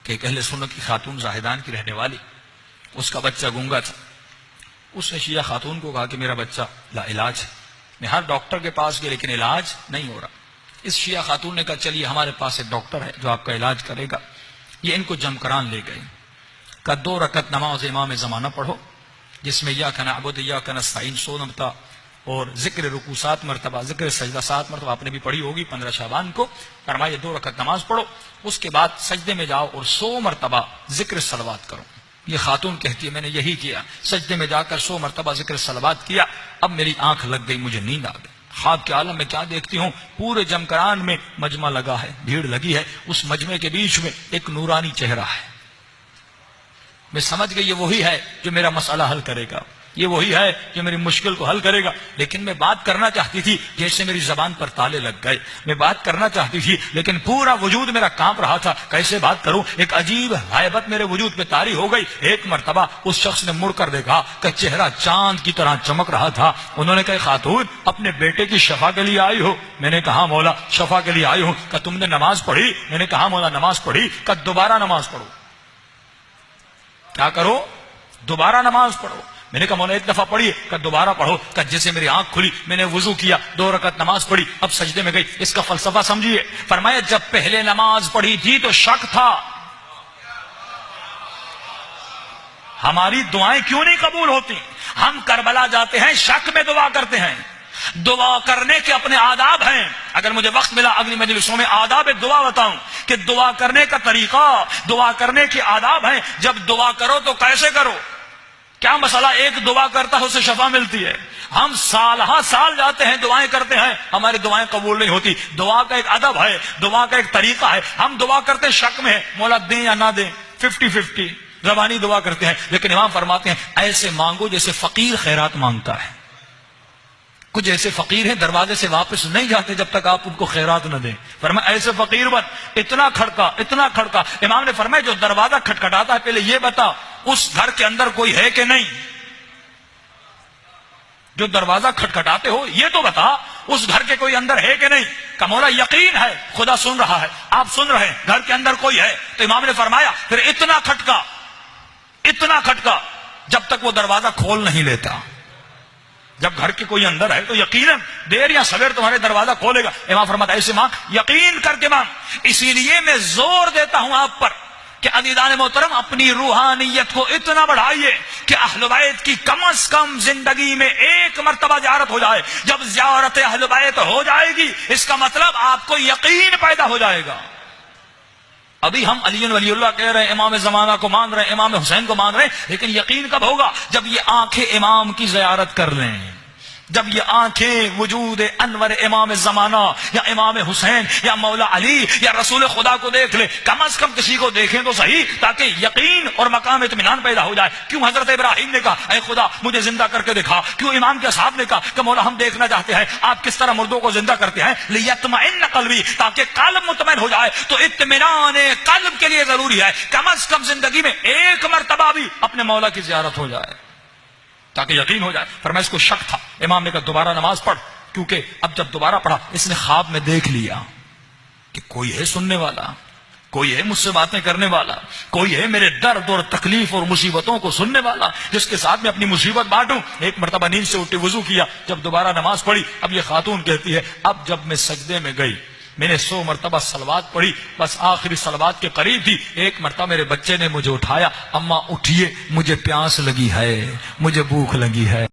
کہ ایک اہل سنت کی خاتون زاہدان کی رہنے والی، اس کا بچہ گونگا تھا. اس نے شیعہ خاتون کو کہا کہ میرا بچہ لا علاج ہے، میں ہر ڈاکٹر کے پاس گیا لیکن علاج نہیں ہو رہا. اس شیعہ خاتون نے کہا چلیے ہمارے پاس ایک ڈاکٹر ہے جو آپ کا علاج کرے گا. یہ ان کو جمکران لے گئے، کہا 2 رکعت نماز امام زمانہ پڑھو جس میں یا نعبد یا نستعین 100 مرتبہ اور ذکر رکوع 7 مرتبہ، ذکر سجدہ 7 مرتبہ آپ نے بھی پڑھی ہوگی 15 شعبان کو. فرمایا 2 رکعت نماز پڑھو، اس کے بعد سجدے میں جاؤ اور 100 مرتبہ ذکر صلوات کرو. یہ خاتون کہتی ہے میں نے یہی کیا، سجدے میں جا کر 100 مرتبہ ذکر صلوات کیا. اب میری آنکھ لگ گئی، مجھے نیند آ گئی. خواب کے عالم میں کیا دیکھتی ہوں، پورے جمکران میں مجمع لگا ہے، بھیڑ لگی ہے، اس مجمع کے بیچ میں ایک نورانی چہرہ ہے. میں سمجھ گئی یہ وہی ہے جو میرا مسئلہ حل کرے گا، یہ وہی ہے جو میری مشکل کو حل کرے گا. لیکن میں بات کرنا چاہتی تھی، جیسے میری زبان پر تالے لگ گئے. میں بات کرنا چاہتی تھی لیکن پورا وجود میرا کانپ رہا تھا، کیسے بات کروں. ایک عجیب ہیبت میرے وجود پہ طاری ہو گئی. ایک مرتبہ اس شخص نے مڑ کر دیکھا کہ چہرہ چاند کی طرح چمک رہا تھا. انہوں نے کہا خاتون اپنے بیٹے کی شفا کے لیے آئی ہو؟ میں نے کہا مولا شفا کے لیے آئی ہوں. کہ تم نے نماز پڑھی؟ میں نے کہا مولا نماز پڑھی. کہ دوبارہ نماز پڑھو. کیا کرو؟ دوبارہ نماز پڑھو. میں نے کہا مولا ایک دفعہ پڑھی. کہ دوبارہ پڑھو. کہ جیسے میری آنکھ کھلی میں نے وضو کیا، 2 رکعت نماز پڑھی، اب سجدے میں گئی. اس کا فلسفہ سمجھیے. فرمایا جب پہلے نماز پڑھی تھی تو شک تھا، ہماری دعائیں کیوں نہیں قبول ہوتی؟ ہم کربلا جاتے ہیں، شک میں دعا کرتے ہیں. دعا کرنے کے اپنے آداب ہیں. اگر مجھے وقت ملا اگلی مجلسوں میں آداب دعا بتاؤں کہ دعا کرنے کا طریقہ، دعا کرنے کے آداب ہیں. جب دعا کرو تو کیسے کرو؟ کیا مسئلہ ایک دعا کرتا ہے اسے شفا ملتی ہے؟ ہم سال جاتے ہیں دعائیں کرتے ہیں، ہماری دعائیں قبول نہیں ہوتی. دعا کا ایک ادب ہے، دعا کا ایک طریقہ ہے. ہم دعا کرتے شک میں ہے، مولا دیں یا نہ دیں، 50-50 زبانی دعا کرتے ہیں. لیکن امام فرماتے ہیں ایسے مانگو جیسے فقیر خیرات مانگتا ہے. کچھ ایسے فقیر ہیں دروازے سے واپس نہیں جاتے جب تک آپ ان کو خیرات نہ دیں. فرمایا ایسے فقیر بن، اتنا کھڑکا. امام نے فرمایا جو دروازہ کھٹکھٹاتا ہے پہلے یہ بتا اس گھر کے اندر کوئی ہے کہ نہیں. جو دروازہ کھٹکھٹاتے ہو یہ تو بتا اس گھر کے کوئی اندر ہے کہ نہیں. کہ مولا یقین ہے خدا سن رہا ہے، آپ سن رہے ہیں، گھر کے اندر کوئی ہے. تو امام نے فرمایا پھر اتنا کھٹکا جب تک وہ دروازہ کھول نہیں لیتا. جب گھر کے کوئی اندر ہے تو یقیناً دیر یا سویر تمہارے دروازہ کھولے گا. امام فرماتا ایسے مانگ، یقین کر کے مانگ. اسی لیے میں زور دیتا ہوں آپ پر کہ عزیزان محترم اپنی روحانیت کو اتنا بڑھائیے کہ اہل بیت کی کم از کم زندگی میں 1 مرتبہ زیارت ہو جائے. جب زیارت اہل بیت ہو جائے گی اس کا مطلب آپ کو یقین پیدا ہو جائے گا. ابھی ہم علی ولی اللہ کہہ رہے ہیں، امام زمانہ کو مان رہے ہیں، امام حسین کو مان رہے ہیں، لیکن یقین کب ہوگا؟ جب یہ آنکھیں امام کی زیارت کر لیں، جب یہ آنکھیں وجود انور امام زمانہ یا امام حسین یا مولا علی یا رسول خدا کو دیکھ لے. کم از کم کسی کو دیکھیں تو صحیح تاکہ یقین اور مقام اطمینان پیدا ہو جائے. کیوں حضرت ابراہیم نے کہا اے خدا مجھے زندہ کر کے دکھا؟ کیوں امام کے اصحاب نے کہا کہ مولا ہم دیکھنا چاہتے ہیں آپ کس طرح مردوں کو زندہ کرتے ہیں؟ لیطمئن قلبی، تاکہ قلب مطمئن ہو جائے. تو اطمینان قلب کے لیے ضروری ہے کم از کم زندگی میں 1 مرتبہ بھی اپنے مولا کی زیارت ہو جائے تاکہ یقین ہو جائے. فرمایا اس کو شک تھا. امام نے کہا دوبارہ نماز پڑھ. کیونکہ اب جب دوبارہ پڑھا اس نے خواب میں دیکھ لیا کہ کوئی ہے سننے والا، کوئی ہے مجھ سے باتیں کرنے والا، کوئی ہے میرے درد اور تکلیف اور مصیبتوں کو سننے والا جس کے ساتھ میں اپنی مصیبت بانٹوں. 1 مرتبہ نیند سے اٹھی وضو کیا. جب دوبارہ نماز پڑھی اب یہ خاتون کہتی ہے اب جب میں سجدے میں گئی میں نے 100 مرتبہ صلوات پڑھی، بس آخری صلوات کے قریب تھی. 1 مرتبہ میرے بچے نے مجھے اٹھایا، اماں اٹھیے مجھے پیاس لگی ہے، مجھے بھوک لگی ہے.